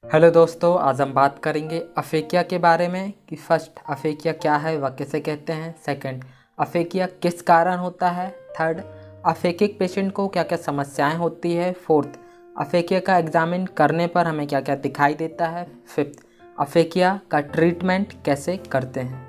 Hello दोस्तों, आज हम बात करेंगे अफेकिया के बारे में कि फर्स्ट अफेकिया क्या है, वह किसे कहते हैं। सेकंड, अफेकिया किस कारण होता है। थर्ड, अफेकिक पेशेंट को क्या क्या समस्याएं होती है। फोर्थ, अफेकिया का एग्जामिन करने पर हमें क्या क्या दिखाई देता है। फिफ्थ, अफेकिया का ट्रीटमेंट कैसे करते हैं।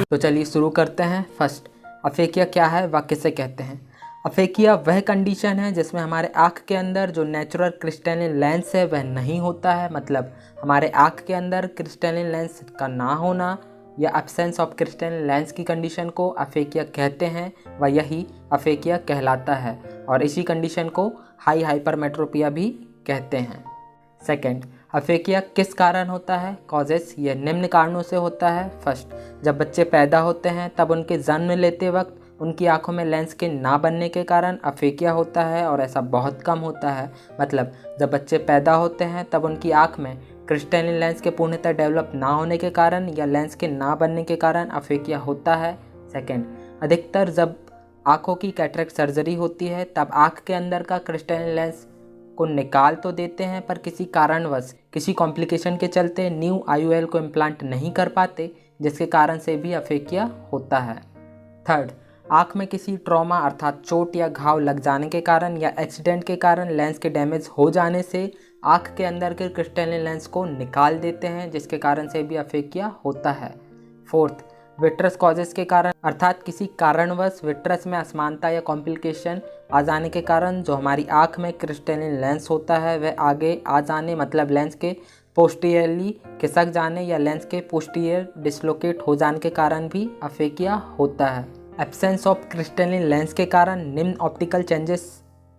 तो चलिए शुरू करते हैं। फर्स्ट, अफेकिया क्या है, वह किसे कहते हैं। अफेकिया वह कंडीशन है जिसमें हमारे आँख के अंदर जो नेचुरल क्रिस्टलिन लेंस है वह नहीं होता है। मतलब हमारे आँख के अंदर क्रिस्टलिन लेंस का ना होना या एब्सेंस ऑफ क्रिस्टलिन लेंस की कंडीशन को अफेकिया कहते हैं। वह यही अफेकिया कहलाता है और इसी कंडीशन को हाई हाइपरमेट्रोपिया भी कहते हैं। सेकेंड, अफेकिया किस कारण होता है। कॉजेस, यह निम्न कारणों से होता है। फर्स्ट, जब बच्चे पैदा होते हैं तब उनके जन्म लेते वक्त उनकी आंखों में लेंस के ना बनने के कारण अफेकिया होता है और ऐसा बहुत कम होता है। मतलब जब बच्चे पैदा होते हैं तब उनकी आंख में क्रिस्टलिन लेंस के पूर्णतः डेवलप ना होने के कारण या लेंस के ना बनने के कारण अफेकिया होता है। सेकेंड, अधिकतर जब आंखों की कैटरेक्ट सर्जरी होती है तब आंख के अंदर का क्रिस्टलिन लेंस को निकाल तो देते हैं पर किसी कारणवश किसी कॉम्प्लिकेशन के चलते न्यू आईओएल को इम्प्लांट नहीं कर पाते, जिसके कारण से भी अफेकिया होता है। थर्ड, आँख में किसी ट्रॉमा अर्थात चोट या घाव लग जाने के कारण या एक्सीडेंट के कारण लेंस के डैमेज हो जाने से आँख के अंदर के क्रिस्टलिन लेंस को निकाल देते हैं, जिसके कारण से भी अफेकिया होता है। फोर्थ, विट्रस कॉजेस के कारण अर्थात किसी कारणवश विट्रस में असमानता या कॉम्प्लिकेशन आ जाने के कारण जो हमारी आँख में क्रिस्टलिन लेंस होता है वह आगे आ जाने मतलब लेंस के पोस्टीरियरली खिसक जाने या लेंस के पोस्टीरियर डिसलोकेट हो जाने के कारण भी अफेकिया होता है। एब्सेंस ऑफ क्रिस्टलिन लेंस के कारण निम्न ऑप्टिकल चेंजेस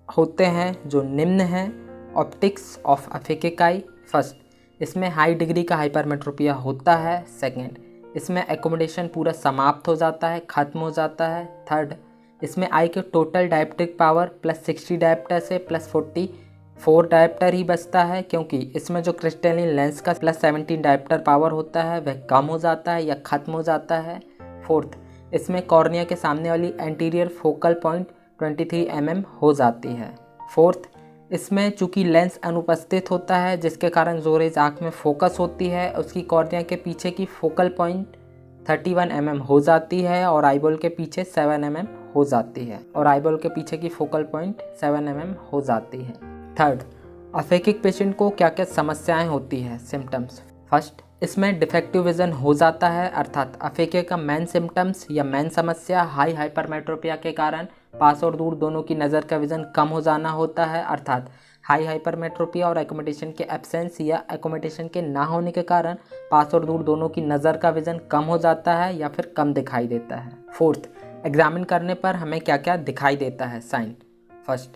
होते हैं जो निम्न हैं। ऑप्टिक्स ऑफ अफेकिकाई। फर्स्ट, इसमें हाई डिग्री का हाइपरमेट्रोपिया होता है। सेकंड, इसमें एकोमोडेशन पूरा समाप्त हो जाता है, खत्म हो जाता है। थर्ड, इसमें आई के टोटल डायप्टिक पावर +60 डायप्टर से +44 डायप्टर ही बचता है, क्योंकि इसमें जो क्रिस्टलिन लेंस का +17 डायप्टर पावर होता है वह कम हो जाता है या ख़त्म हो जाता है। फोर्थ, इसमें कॉर्निया के सामने वाली एंटीरियर फोकल पॉइंट 23 mm हो जाती है। फोर्थ, इसमें चूंकि लेंस अनुपस्थित होता है जिसके कारण जो रेज आँख में फोकस होती है उसकी कॉर्निया के पीछे की फोकल पॉइंट 31 mm हो जाती है और आईबॉल के पीछे 7 mm हो जाती है हो जाती है। थर्ड, अफेकिक पेशेंट को क्या क्या समस्याएं होती है। सिम्टम्स। फर्स्ट, इसमें डिफेक्टिव विजन हो जाता है अर्थात अफेकिया का मेन सिम्टम्स या मेन समस्या हाई हाइपरमेट्रोपिया के कारण पास और दूर दोनों की नज़र का विजन कम हो जाना होता है। अर्थात हाई हाइपरमेट्रोपिया और एकोमोडेशन के एब्सेंस या एकोमोडेशन के ना होने के कारण पास और दूर दोनों की नज़र का विजन कम हो जाता है या फिर कम दिखाई देता है। फोर्थ, एग्जामिन करने पर हमें क्या क्या दिखाई देता है। साइन। फर्स्ट,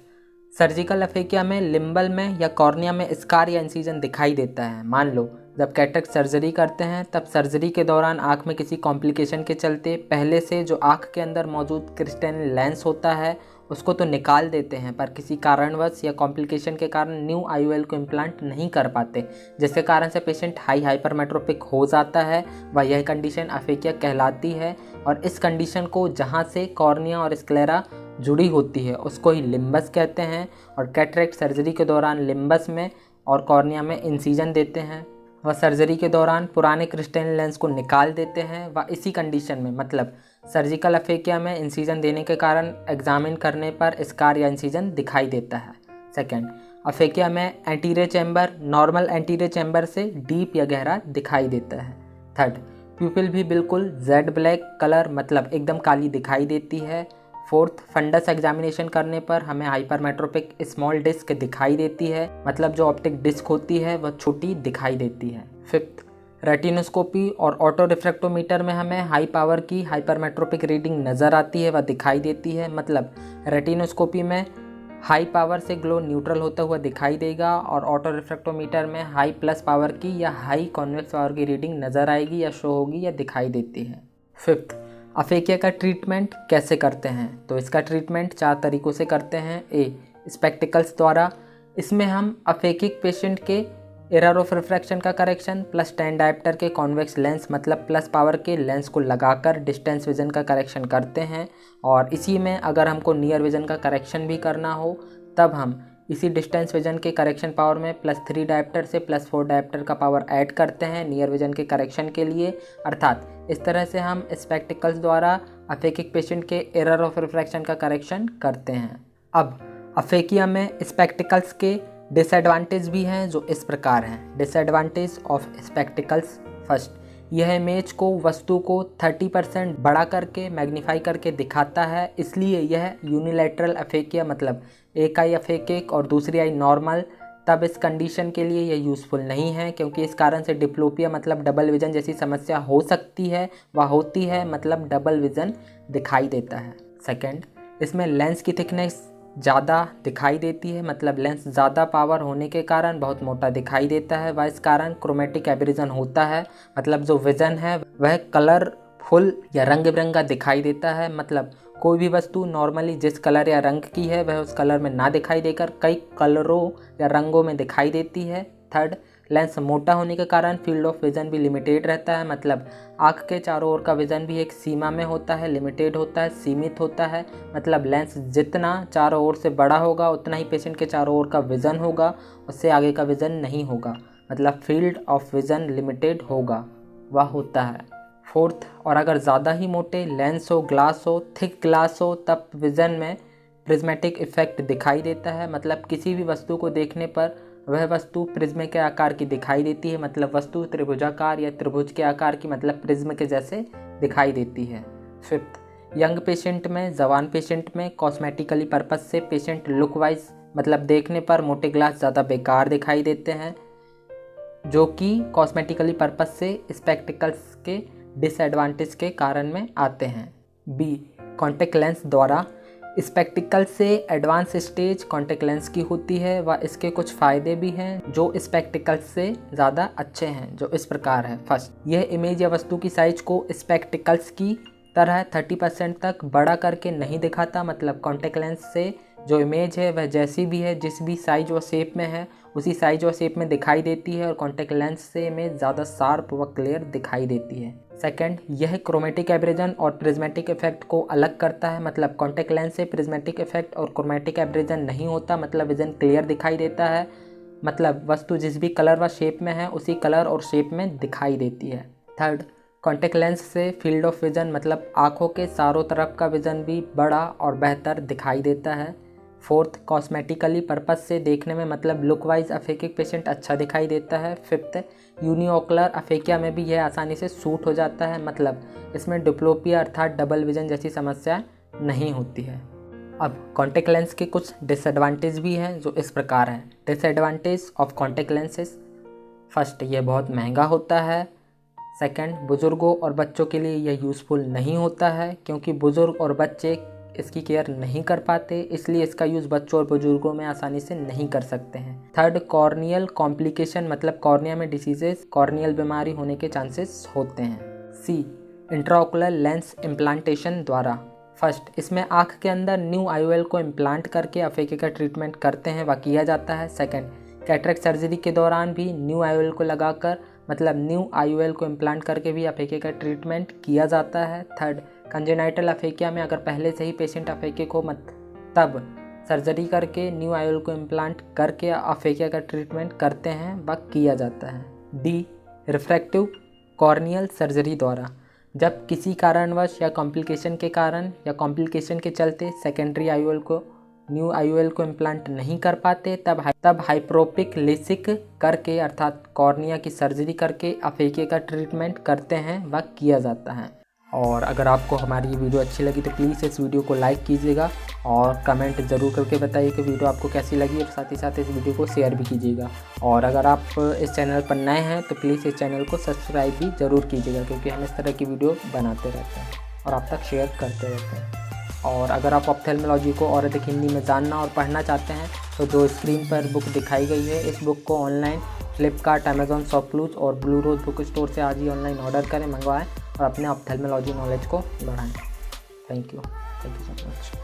सर्जिकल अफेकिया में लिम्बल में या कॉर्निया में स्कार या इंसिजन दिखाई देता है। मान लो जब कैटरेक्ट सर्जरी करते हैं तब सर्जरी के दौरान आँख में किसी कॉम्प्लिकेशन के चलते पहले से जो आँख के अंदर मौजूद क्रिस्टलिन लेंस होता है उसको तो निकाल देते हैं पर किसी कारणवश या कॉम्प्लिकेशन के कारण न्यू आईओएल को इम्प्लांट नहीं कर पाते, जिसके कारण से पेशेंट हाई हाइपरमेट्रोपिक हो जाता है। वह यह कंडीशन अफेकिया कहलाती है और इस कंडीशन को जहाँ से कॉर्निया और स्क्लेरा जुड़ी होती है उसको ही लिम्बस कहते हैं और कैटरेक्ट सर्जरी के दौरान लिम्बस में और कॉर्निया में इंसिजन देते हैं। वह सर्जरी के दौरान पुराने क्रिस्टलिन लेंस को निकाल देते हैं। वह इसी कंडीशन में मतलब सर्जिकल अफेकिया में इंसिजन देने के कारण एग्जामिन करने पर स्कार या इंसिजन दिखाई देता है। सेकेंड, अफेकिया में anterior chamber normal anterior chamber से डीप या गहरा दिखाई देता है। थर्ड, प्यूपिल भी बिल्कुल जेड ब्लैक कलर मतलब एकदम काली दिखाई देती है। फोर्थ, फंडस एग्जामिनेशन करने पर हमें हाइपरमेट्रोपिक स्मॉल डिस्क दिखाई देती है मतलब जो ऑप्टिक डिस्क होती है वह छोटी दिखाई देती है। फिफ्थ, रेटिनोस्कोपी और ऑटो रिफ्रैक्टोमीटर में हमें हाई पावर की हाइपरमेट्रोपिक रीडिंग नज़र आती है, वह दिखाई देती है। मतलब रेटिनोस्कोपी में हाई पावर से ग्लो न्यूट्रल होता हुआ दिखाई देगा और ऑटो रिफ्रैक्टोमीटर में हाई प्लस पावर की या हाई कॉन्वेक्स पावर की रीडिंग नज़र आएगी या शो होगी या दिखाई देती है। फिफ्थ, अफेकिया का ट्रीटमेंट कैसे करते हैं। तो इसका ट्रीटमेंट 4 तरीक़ों से करते हैं। ए, स्पेक्टिकल्स द्वारा। इसमें हम अफेकिक पेशेंट के एरर ऑफ रिफ्रैक्शन का करेक्शन +10 डायप्टर के कॉन्वेक्स लेंस मतलब प्लस पावर के लेंस को लगाकर डिस्टेंस विजन का करेक्शन करते हैं और इसी में अगर हमको नियर विजन का करेक्शन भी करना हो तब हम इसी डिस्टेंस विजन के करेक्शन पावर में +3 डायप्टर से +4 डायप्टर का पावर ऐड करते हैं नियर विजन के करेक्शन के लिए। अर्थात इस तरह से हम स्पेक्टिकल्स द्वारा अफेकिक पेशेंट के एरर ऑफ रिफ्रैक्शन का करेक्शन करते हैं। अब अफेकिया में स्पेक्टिकल्स के डिसएडवांटेज भी हैं जो इस प्रकार हैं। Disadvantage of spectacles. फर्स्ट, यह इमेज को वस्तु को 30% बड़ा करके मैग्नीफाई करके दिखाता है, इसलिए यह यूनिलैटरल अफेकिया मतलब एक आई अफेकिक और दूसरी आई नॉर्मल, तब इस कंडीशन के लिए यह यूज़फुल नहीं है क्योंकि इस कारण से डिप्लोपिया मतलब डबल विज़न जैसी समस्या हो सकती है व होती है, मतलब डबल विज़न दिखाई देता है। सेकंड, इसमें लेंस की थिकनेस ज़्यादा दिखाई देती है, मतलब लेंस ज़्यादा पावर होने के कारण बहुत मोटा दिखाई देता है व इस कारण क्रोमेटिक एब्रेजन होता है, मतलब जो विज़न है वह कलरफुल या रंग बिरंगा दिखाई देता है, मतलब कोई भी वस्तु नॉर्मली जिस कलर या रंग की है वह उस कलर में ना दिखाई देकर कई कलरों या रंगों में दिखाई देती है। थर्ड, लेंस मोटा होने के कारण फील्ड ऑफ विज़न भी लिमिटेड रहता है, मतलब आँख के चारों ओर का विज़न भी एक सीमा में होता है, लिमिटेड होता है, सीमित होता है, मतलब लेंस जितना चारों ओर से बड़ा होगा उतना ही पेशेंट के चारों ओर का विज़न होगा, उससे आगे का विज़न नहीं होगा, मतलब फील्ड ऑफ विज़न लिमिटेड होगा वह होता है। फोर्थ, और अगर ज़्यादा ही मोटे लेंस हो, ग्लास हो, थिक ग्लास हो, तब विज़न में प्रिज्मेटिक इफेक्ट दिखाई देता है, मतलब किसी भी वस्तु को देखने पर वह वस्तु प्रिज्म के आकार की दिखाई देती है, मतलब वस्तु त्रिभुजाकार या त्रिभुज के आकार की मतलब प्रिज्म के जैसे दिखाई देती है। फिफ्थ, यंग पेशेंट में, जवान पेशेंट में कॉस्मेटिकली पर्पस से पेशेंट लुक वाइज मतलब देखने पर मोटे ग्लास ज़्यादा बेकार दिखाई देते हैं, जो कि कॉस्मेटिकली पर्पस से स्पेक्टिकल्स के डिसएडवांटेज के कारण में आते हैं। बी, कॉन्टेक्ट लेंस द्वारा स्पेक्टिकल से एडवांस स्टेज कॉन्टेक्ट लेंस की होती है व इसके कुछ फ़ायदे भी हैं जो स्पेक्टिकल्स से ज़्यादा अच्छे हैं, जो इस प्रकार है। फर्स्ट, यह इमेज या वस्तु की साइज को स्पेक्टिकल्स की तरह 30% तक बड़ा करके नहीं दिखाता, मतलब कॉन्टेक्ट लेंस से जो इमेज है वह जैसी भी है, जिस भी साइज व शेप में है उसी साइज व शेप में दिखाई देती है और कॉन्टेक्ट लेंस से इमेज ज़्यादा शार्प व क्लियर दिखाई देती है। सेकंड, यह क्रोमेटिक एब्रेजन और प्रिज्मेटिक इफेक्ट को अलग करता है, मतलब कॉन्टेक्ट लेंस से प्रिज्मेटिक इफेक्ट और क्रोमेटिक एब्रेजन नहीं होता, मतलब विजन क्लियर दिखाई देता है, मतलब वस्तु जिस भी कलर व शेप में है उसी कलर और शेप में दिखाई देती है। थर्ड, कॉन्टेक्ट लेंस से फील्ड ऑफ विजन मतलब आँखों के चारों तरफ का विजन भी बड़ा और बेहतर दिखाई देता है। फोर्थ, कॉस्मेटिकली पर्पस से देखने में मतलब लुक वाइज अफेकिक पेशेंट अच्छा दिखाई देता है। फिफ्थ, यूनिओकुलर अफेकिया में भी यह आसानी से सूट हो जाता है, मतलब इसमें डिप्लोपिया अर्थात डबल विजन जैसी समस्या नहीं होती है। अब कॉन्टेक्ट लेंस के कुछ डिसएडवांटेज भी हैं जो इस प्रकार हैं। Disadvantage of contact lenses. First, ये बहुत महंगा होता है। सेकंड, बुज़ुर्गों और बच्चों के लिए यह यूज़फुल नहीं होता है क्योंकि बुज़ुर्ग और बच्चे इसकी केयर नहीं कर पाते, इसलिए इसका यूज़ बच्चों और बुजुर्गों में आसानी से नहीं कर सकते हैं। थर्ड, कॉर्नियल कॉम्प्लिकेशन मतलब कॉर्निया में डिसीजेस, कॉर्नियल बीमारी होने के चांसेस होते हैं। सी, इंट्राओकुलर लेंस इम्प्लांटेशन द्वारा। फर्स्ट, इसमें आँख के अंदर न्यू आईओएल को इम्प्लांट करके अफेके का ट्रीटमेंट करते हैं व किया जाता है। सेकेंड, कैटरेक्ट सर्जरी के दौरान भी न्यू आईओएल को लगाकर मतलब न्यू आईओएल को इम्प्लांट करके भी अफेके का ट्रीटमेंट किया जाता है। थर्ड, कंजेनाइटल अफेकिया में अगर पहले से ही पेशेंट अफेकिक हो तब सर्जरी करके न्यू आईओएल को इम्प्लांट करके अफेकिया का ट्रीटमेंट करते हैं व किया जाता है। डी, रिफ्रैक्टिव कॉर्नियल सर्जरी द्वारा। जब किसी कारणवश या कॉम्प्लिकेशन के कारण या कॉम्प्लिकेशन के चलते सेकेंडरी आईओएल को न्यू आईओएल को इम्प्लांट नहीं कर पाते तब हाइप्रोपिक लेसिक करके अर्थात कॉर्निया की सर्जरी करके अफेकिया का ट्रीटमेंट करते हैं व किया जाता है। और अगर आपको हमारी ये वीडियो अच्छी लगी तो प्लीज़ इस वीडियो को लाइक कीजिएगा और कमेंट ज़रूर करके बताइए कि वीडियो आपको कैसी लगी और साथ ही साथ इस वीडियो को शेयर भी कीजिएगा। और अगर आप इस चैनल पर नए हैं तो प्लीज़ इस चैनल को सब्सक्राइब भी ज़रूर कीजिएगा क्योंकि हम इस तरह की वीडियो बनाते रहते हैं और आप तक शेयर करते रहते हैं। और अगर आप ऑप्थेल्मोलॉजी को और अधिक हिंदी में जानना और पढ़ना चाहते हैं तो जो स्क्रीन पर बुक दिखाई गई है इस बुक को ऑनलाइन फ्लिपकार्ट, अमेजॉन, शॉपक्लूज और ब्लू रोज बुक स्टोर से आज ही ऑनलाइन ऑर्डर करें, मंगवाएं और अपने ऑप्थेल्मोलॉजी नॉलेज को बढ़ाएं। Thank you so much.